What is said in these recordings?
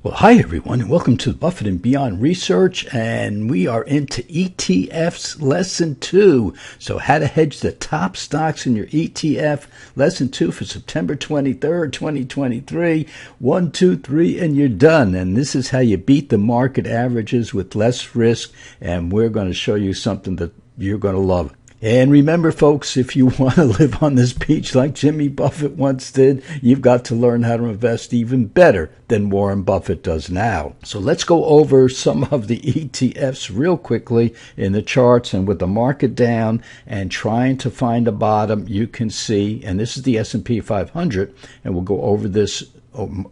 Well, hi everyone, and welcome to Buffett and Beyond Research, and we are into ETFs Lesson 2. So how to hedge the top stocks in your ETF, Lesson 2 for September 23rd, 2023. 1, 2, 3, and you're done. And this is how you beat the market averages with less risk, and we're going to show you something that you're going to love. And remember, folks, if you want to live on this beach like Jimmy Buffett once did, you've got to learn how to invest even better than Warren Buffett does now. So let's go over some of the ETFs real quickly in the charts, and with the market down and trying to find a bottom, you can see, and this is the S&P 500, and we'll go over this,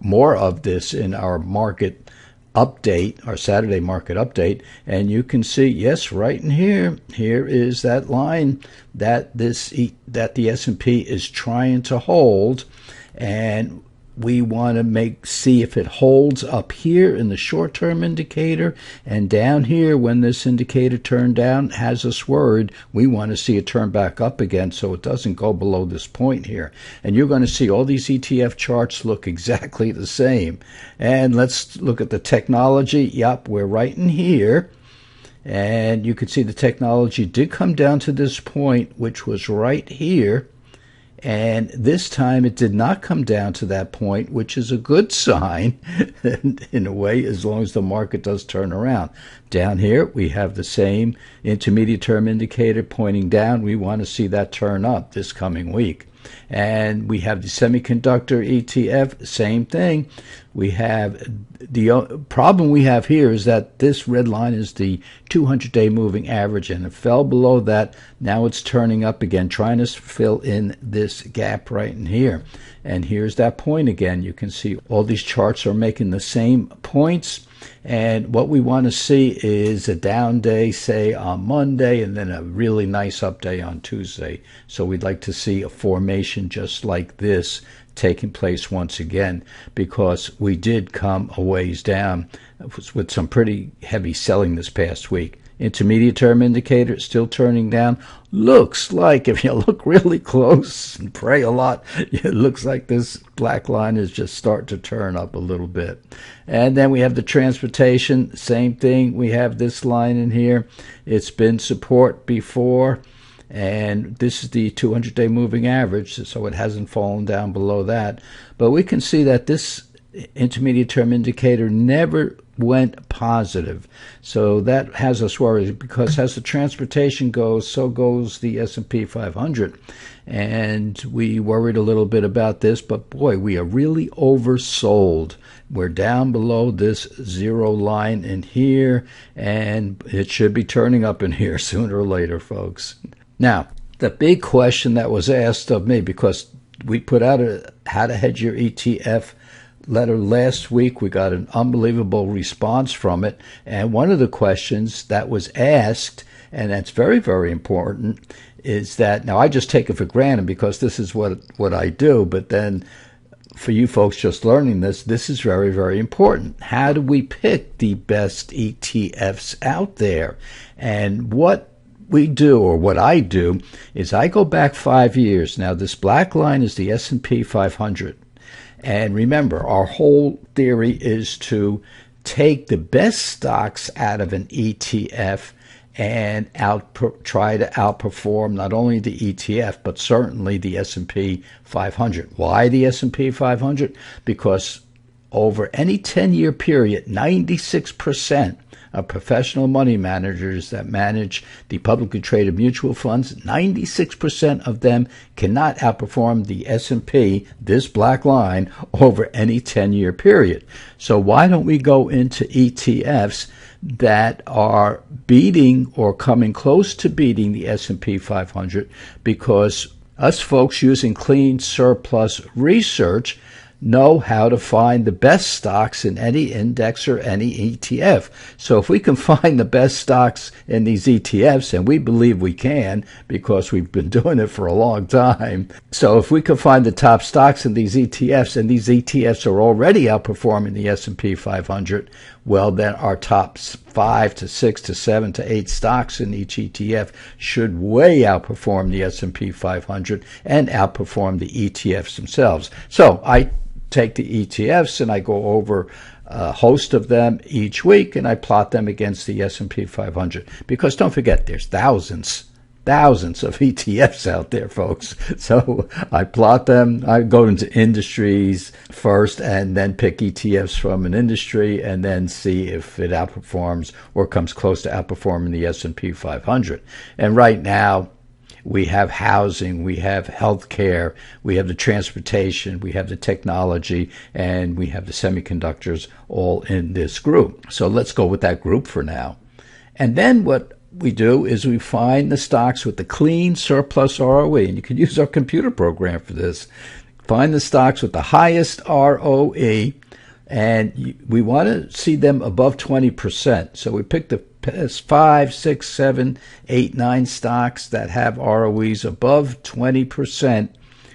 more of this in our market update, our Saturday market update, and you can see, yes, right in here is that line that the S&P is trying to hold, and we want to see if it holds up here in the short-term indicator, and down here when this indicator turned down has us worried. We want to see it turn back up again so it doesn't go below this point here. And you're going to see all these ETF charts look exactly the same. And let's look at the technology. Yep, we're right in here. And you can see the technology did come down to this point, which was right here. And this time it did not come down to that point, which is a good sign in a way, as long as the market does turn around. Down here, we have the same intermediate term indicator pointing down. We want to see that turn up this coming week. And we have the semiconductor ETF, same thing. We have the problem we have here is that this red line is the 200-day moving average, and it fell below that. Now it's turning up again, trying to fill in this gap right in here. And here's that point again. You can see all these charts are making the same points. And what we want to see is a down day, say, on Monday, and then a really nice up day on Tuesday. So we'd like to see a formation just like this taking place once again, because we did come a ways down with some pretty heavy selling this past week. Intermediate term indicator still turning down. Looks like, if you look really close and pray a lot, it looks like this black line is just starting to turn up a little bit. And then we have the transportation, same thing. We have this line in here. It's been support before, and this is the 200-day moving average, so it hasn't fallen down below that. But we can see that this intermediate term indicator never went positive, so that has us worried, because as the transportation goes, so goes the S&P 500, and we worried a little bit about this, but boy, we are really oversold. We're down below this zero line in here, and it should be turning up in here sooner or later, folks. Now, the big question that was asked of me, because we put out a how to hedge your ETF letter last week, we got an unbelievable response from it. And one of the questions that was asked, and that's very, very important, is that, now I just take it for granted because this is what I do, but then for you folks just learning this, this is very, very important. How do we pick the best ETFs out there? And what we do, or what I do, is I go back 5 years. Now, this black line is the S&P 500. And remember, our whole theory is to take the best stocks out of an ETF and try to outperform not only the ETF, but certainly the S&P 500. Why the S&P 500? Because over any 10-year period, 96% of professional money managers that manage the publicly traded mutual funds, 96% of them cannot outperform the S&P, this black line, over any 10-year period. So why don't we go into ETFs that are beating or coming close to beating the S&P 500? Because us folks using clean surplus research know how to find the best stocks in any index or any ETF. So if we can find the best stocks in these ETFs, and we believe we can because we've been doing it for a long time. So if we can find the top stocks in these ETFs, and these ETFs are already outperforming the S&P 500, well, then our top 5 to 6 to 7 to 8 stocks in each ETF should way outperform the S&P 500 and outperform the ETFs themselves. So I take the ETFs and I go over a host of them each week and I plot them against the S&P 500. Because don't forget, there's thousands of ETFs out there, folks. So I plot them. I go into industries first and then pick ETFs from an industry and then see if it outperforms or comes close to outperforming the S&P 500. And right now, we have housing, we have healthcare, we have the transportation, we have the technology, and we have the semiconductors all in this group. So let's go with that group for now. And then what we do is we find the stocks with the clean surplus ROE, and you can use our computer program for this. Find the stocks with the highest ROE, and we want to see them above 20%. So we pick the 5, 6, 7, 8, 9 stocks that have ROEs above 20%.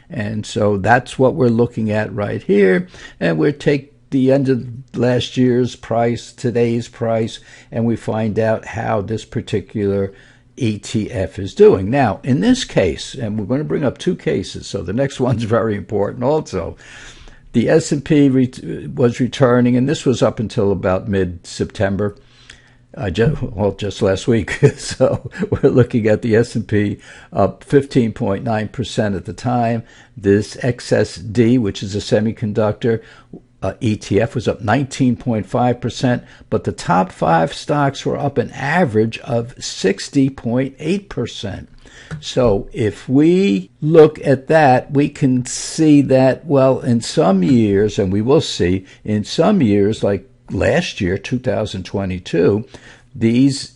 And so that's what we're looking at right here. And we'll take the end of last year's price, today's price, and we find out how this particular ETF is doing. Now, in this case, and we're going to bring up two cases, so the next one's very important also. The S&P was returning, and this was up until about mid-September, just last week. So we're looking at the S&P up 15.9% at the time. This XSD, which is a semiconductor ETF, was up 19.5%, but the top 5 stocks were up an average of 60.8%. So if we look at that, we can see that, well, in some years, and we will see, in some years, like last year, 2022, these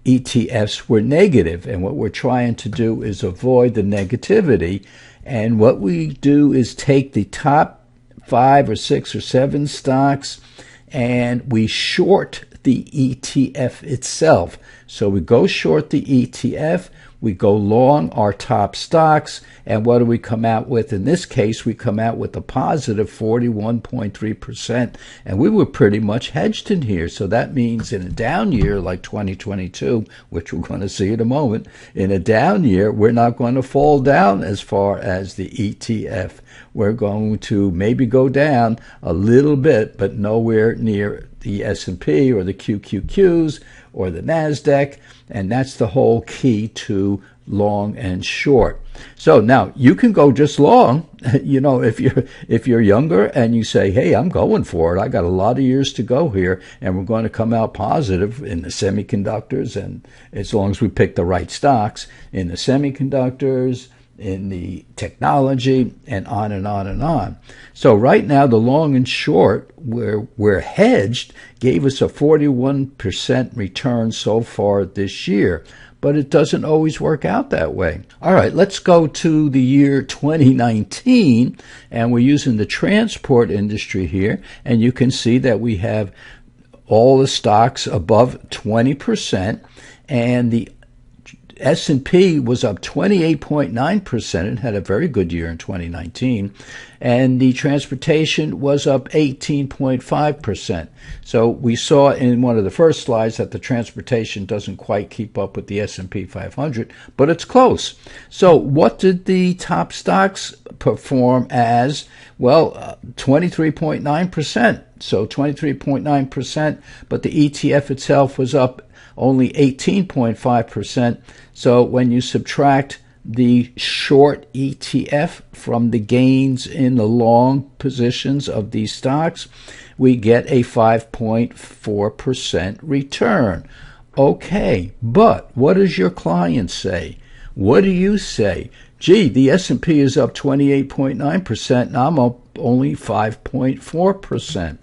ETFs were negative. And what we're trying to do is avoid the negativity. And what we do is take the top 5 or 6 or 7 stocks and we short the ETF itself. So we go short the ETF, we go long our top stocks, and what do we come out with? In this case, we come out with a positive 41.3%, and we were pretty much hedged in here. So that means in a down year like 2022, which we're going to see in a moment, in a down year, we're not going to fall down as far as the ETF. We're going to maybe go down a little bit, but nowhere near the S&P or the QQQs or the NASDAQ, and that's the whole key to long and short. So now you can go just long, if you're younger and you say, hey, I'm going for it. I got a lot of years to go here, and we're going to come out positive in the semiconductors, and as long as we pick the right stocks in the semiconductors, in the technology, and on and on and on. So right now, the long and short, where we're hedged, gave us a 41% return so far this year. But it doesn't always work out that way. All right, let's go to the year 2019, and we're using the transport industry here, and you can see that we have all the stocks above 20%, and the S&P was up 28.9%. It had a very good year in 2019. And the transportation was up 18.5%. So we saw in one of the first slides that the transportation doesn't quite keep up with the S&P 500, but it's close. So what did the top stocks perform as? Well, 23.9%. So 23.9%, but the ETF itself was up only 18.5%. So when you subtract the short ETF from the gains in the long positions of these stocks, we get a 5.4% return. Okay, but what does your client say? What do you say? Gee, the S&P is up 28.9%, and I'm up only 5.4%.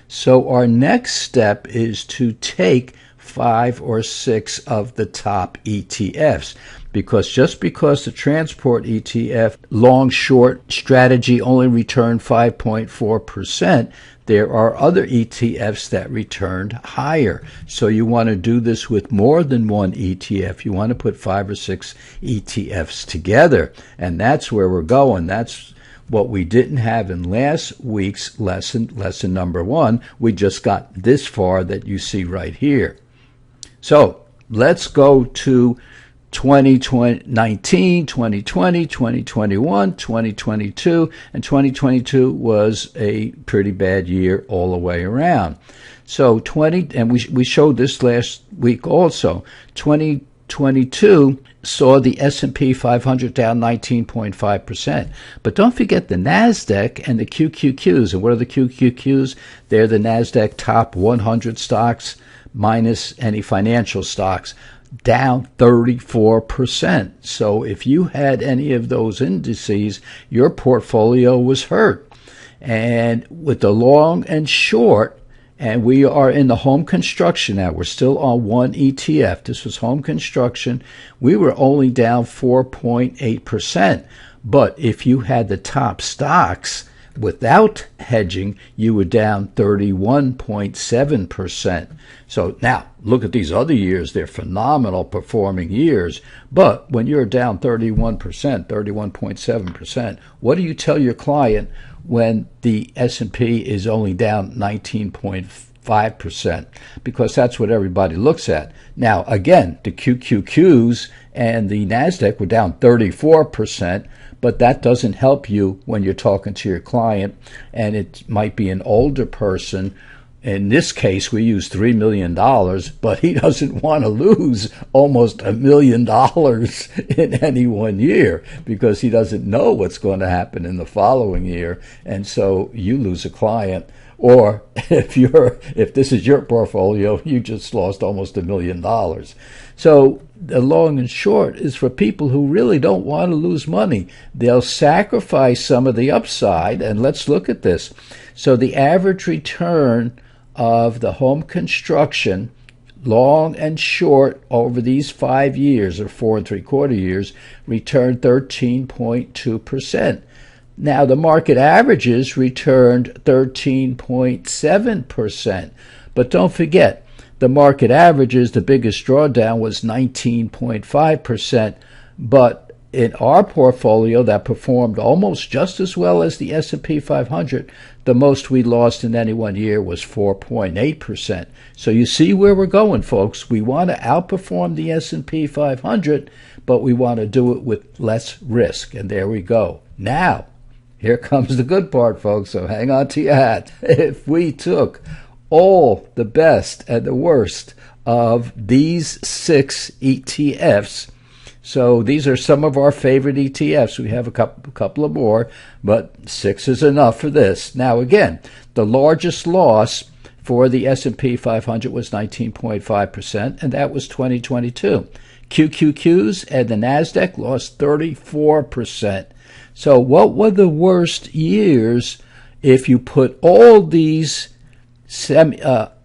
So our next step is to take 5 or 6 of the top ETFs, because just because the transport ETF long-short strategy only returned 5.4%, there are other ETFs that returned higher. So you want to do this with more than one ETF. You want to put 5 or 6 ETFs together, and that's where we're going. That's what we didn't have in last week's lesson number 1. We just got this far that you see right here. So let's go to 2019, 2020, 2021, 2022, and 2022 was a pretty bad year all the way around. So and we showed this last week also. 2022 saw the S&P 500 down 19.5%. But don't forget the NASDAQ and the QQQs. And what are the QQQs? They're the NASDAQ top 100 stocks minus any financial stocks, down 34%. So if you had any of those indices, your portfolio was hurt. And with the long and short, and we are in the home construction now. We're still on one ETF. This was home construction. We were only down 4.8%. But if you had the top stocks without hedging, you were down 31.7%. So now, look at these other years. They're phenomenal performing years. But when you're down 31%, 31.7%, what do you tell your client when the S&P is only down 19.5%? Because that's what everybody looks at. Now, again, the QQQs and the NASDAQ were down 34%, but that doesn't help you when you're talking to your client, and it might be an older person. In this case, we use $3 million, but he doesn't want to lose almost $1 million in any one year because he doesn't know what's going to happen in the following year. And so you lose a client. Or if this is your portfolio, you just lost almost $1 million. So the long and short is for people who really don't want to lose money. They'll sacrifice some of the upside. And let's look at this. So the average return of the home construction, long and short, over these 5 years, or 4 3/4 years, returned 13.2%. Now, the market averages returned 13.7%. But don't forget, the market averages, the biggest drawdown was 19.5%. But in our portfolio that performed almost just as well as the S&P 500, the most we lost in any one year was 4.8%. So you see where we're going, folks. We want to outperform the S&P 500, but we want to do it with less risk. And there we go. Now, here comes the good part, folks, so hang on to your hat. If we took all the best and the worst of these 6 ETFs, so these are some of our favorite ETFs. We have a couple of more, but 6 is enough for this. Now, again, the largest loss for the S&P 500 was 19.5%, and that was 2022. QQQs and the NASDAQ lost 34%. So what were the worst years if you put all these ETFs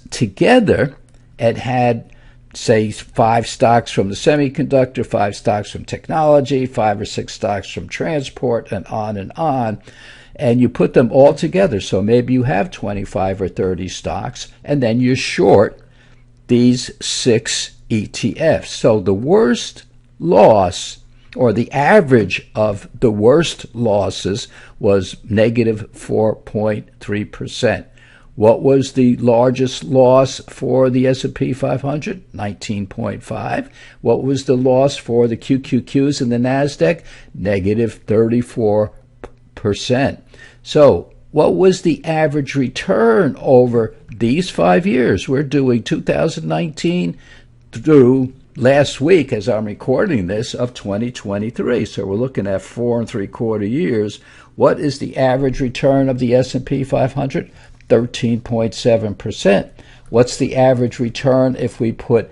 together and had, say, 5 stocks from the semiconductor, 5 stocks from technology, 5 or 6 stocks from transport, and on, and you put them all together. So maybe you have 25 or 30 stocks, and then you're short these 6 ETFs. So the worst loss, or the average of the worst losses, was negative 4.3%. What was the largest loss for the S&P 500? 19.5. What was the loss for the QQQs and the NASDAQ? Negative 34%. So what was the average return over these 5 years? We're doing 2019 through last week, as I'm recording this, of 2023. So we're looking at 4 3/4 years. What is the average return of the S&P 500? 13.7%. What's the average return if we put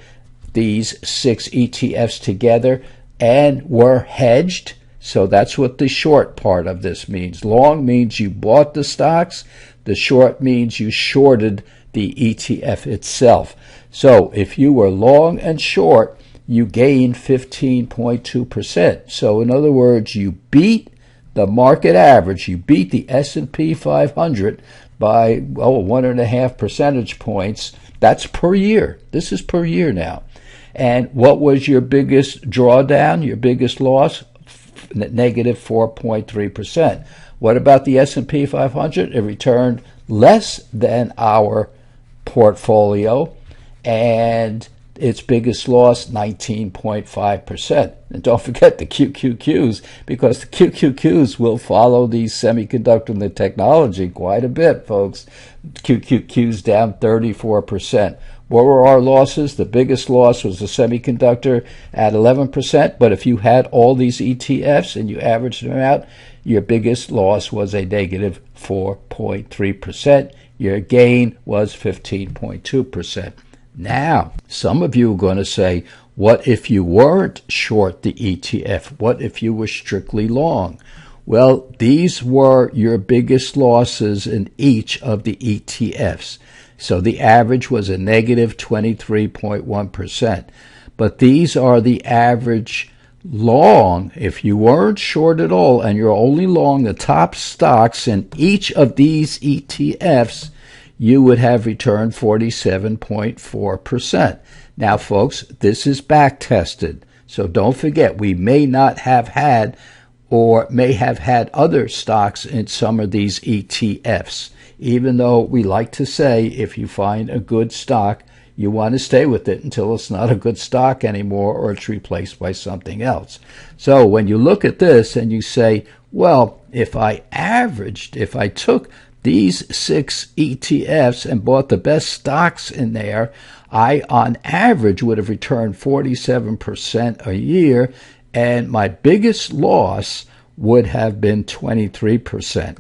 these 6 ETFs together and were hedged? So that's what the short part of this means. Long means you bought the stocks. The short means you shorted the ETF itself. So if you were long and short, you gained 15.2%. So in other words, you beat the market average. You beat the S&P 500 by 1.5 percentage points. That's per year. This is per year now. And what was your biggest drawdown, your biggest loss? Negative 4.3%. What about the S&P 500? It returned less than our portfolio, and its biggest loss, 19.5%. And don't forget the QQQs, because the QQQs will follow the semiconductor and the technology quite a bit, folks. QQQs down 34%. What were our losses? The biggest loss was the semiconductor at 11%, but if you had all these ETFs and you averaged them out, your biggest loss was a negative 4.3%. Your gain was 15.2%. Now, some of you are going to say, what if you weren't short the ETF? What if you were strictly long? Well, these were your biggest losses in each of the ETFs. So the average was a negative 23.1%. But these are the average long. If you weren't short at all and you're only long the top stocks in each of these ETFs, you would have returned 47.4%. Now, folks, this is back tested. So don't forget, we may not have had or may have had other stocks in some of these ETFs. Even though we like to say if you find a good stock, you want to stay with it until it's not a good stock anymore or it's replaced by something else. So when you look at this and you say, well, if I took these 6 ETFs and bought the best stocks in there, I on average would have returned 47% a year, and my biggest loss would have been 23%.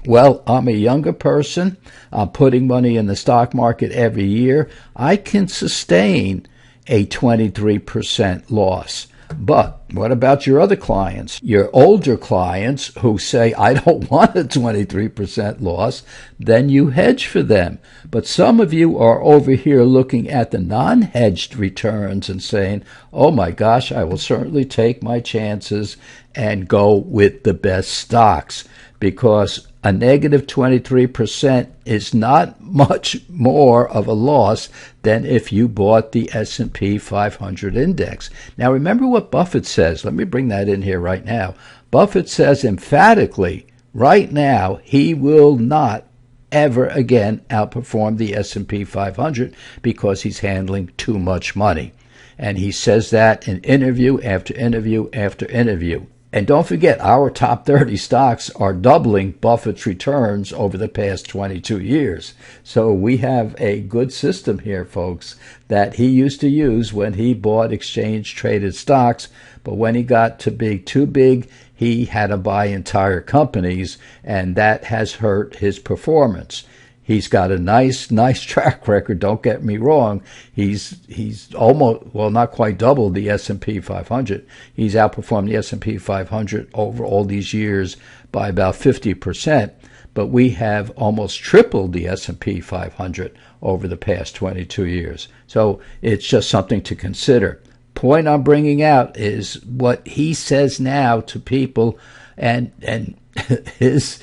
Well, I'm a younger person. I'm putting money in the stock market every year. I can sustain a 23% loss. But what about your other clients? Your older clients who say, I don't want a 23% loss, then you hedge for them. But some of you are over here looking at the non-hedged returns and saying, oh my gosh, I will certainly take my chances and go with the best stocks, because a negative 23% is not much more of a loss than if you bought the S&P 500 index. Now, remember what Buffett says. Let me bring that in here right now. Buffett says emphatically, right now, he will not ever again outperform the S&P 500 because he's handling too much money. And he says that in interview after interview after interview. And don't forget, our top 30 stocks are doubling Buffett's returns over the past 22 years. So we have a good system here, folks, that he used to use when he bought exchange-traded stocks. But when he got to be too big, he had to buy entire companies, and that has hurt his performance. He's got a nice track record. Don't get me wrong. He's almost, well, not quite doubled the S&P 500. He's outperformed the S&P 500 over all these years by about 50%. But we have almost tripled the S&P 500 over the past 22 years. So it's just something to consider. Point I'm bringing out is what he says now to people, and his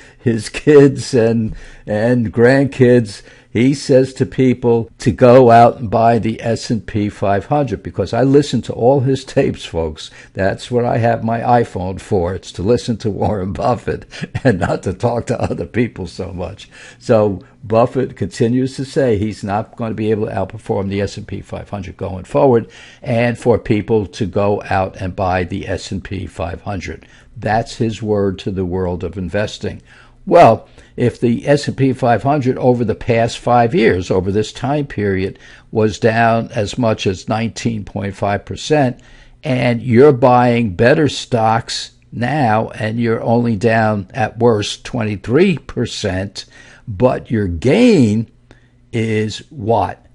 kids and grandkids. He says to people to go out and buy the S&P 500, because I listen to all his tapes, folks. That's what I have my iPhone for. It's to listen to Warren Buffett and not to talk to other people so much. So Buffett continues to say he's not going to be able to outperform the S&P 500 going forward, and for people to go out and buy the S&P 500. That's his word to the world of investing. Well, if the S&P 500 over the past 5 years, over this time period, was down as much as 19.5%, and you're buying better stocks now, and you're only down at worst 23%, but your gain is what?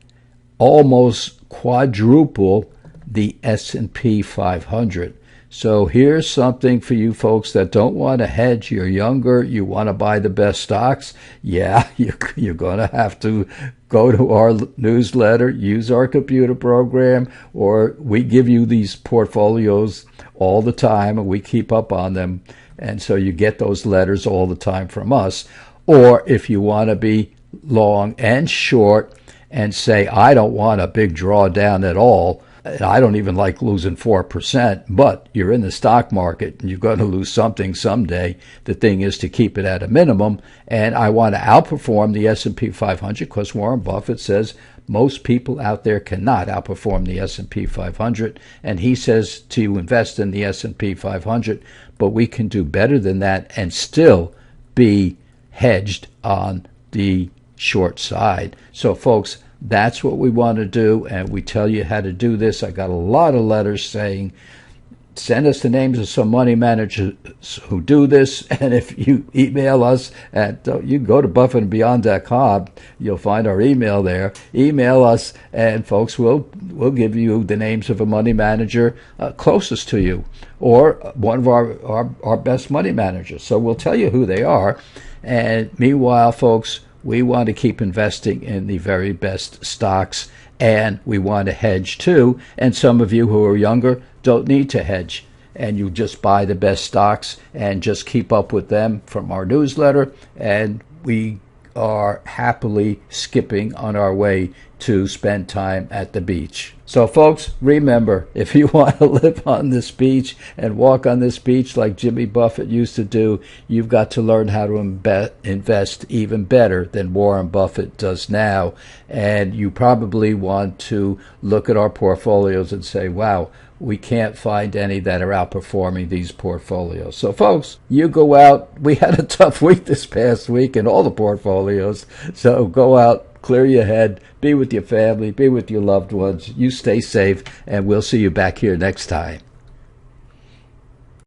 Almost quadruple the S&P 500. So here's something for you folks that don't want to hedge. You're younger, you want to buy the best stocks. Yeah, you're going to have to go to our newsletter, use our computer program, or we give you these portfolios all the time and we keep up on them. And so you get those letters all the time from us. Or if you want to be long and short and say, I don't want a big drawdown at all, I don't even like losing 4%, but you're in the stock market and you're going to lose something someday. The thing is to keep it at a minimum, and I want to outperform the S&P 500 because Warren Buffett says most people out there cannot outperform the S&P 500, and he says to invest in the S&P 500, but we can do better than that and still be hedged on the short side. So, folks, that's what we want to do, and we tell you how to do this. I got a lot of letters saying, send us the names of some money managers who do this, and if you email us at, you can go to buffettandbeyond.com, you'll find our email there. Email us, and folks, we'll give you the names of a money manager closest to you, or one of our best money managers. So we'll tell you who they are, and meanwhile, folks, we want to keep investing in the very best stocks, and we want to hedge too. And some of you who are younger don't need to hedge, and you just buy the best stocks and just keep up with them from our newsletter, and we are happily skipping on our way to spend time at the beach. So, folks, remember, if you want to live on this beach and walk on this beach like Jimmy Buffett used to do, you've got to learn how to invest even better than Warren Buffett does now. And you probably want to look at our portfolios and say, wow, we can't find any that are outperforming these portfolios. So, folks, you go out. We had a tough week this past week in all the portfolios. So go out, clear your head, be with your family, be with your loved ones. You stay safe, and we'll see you back here next time.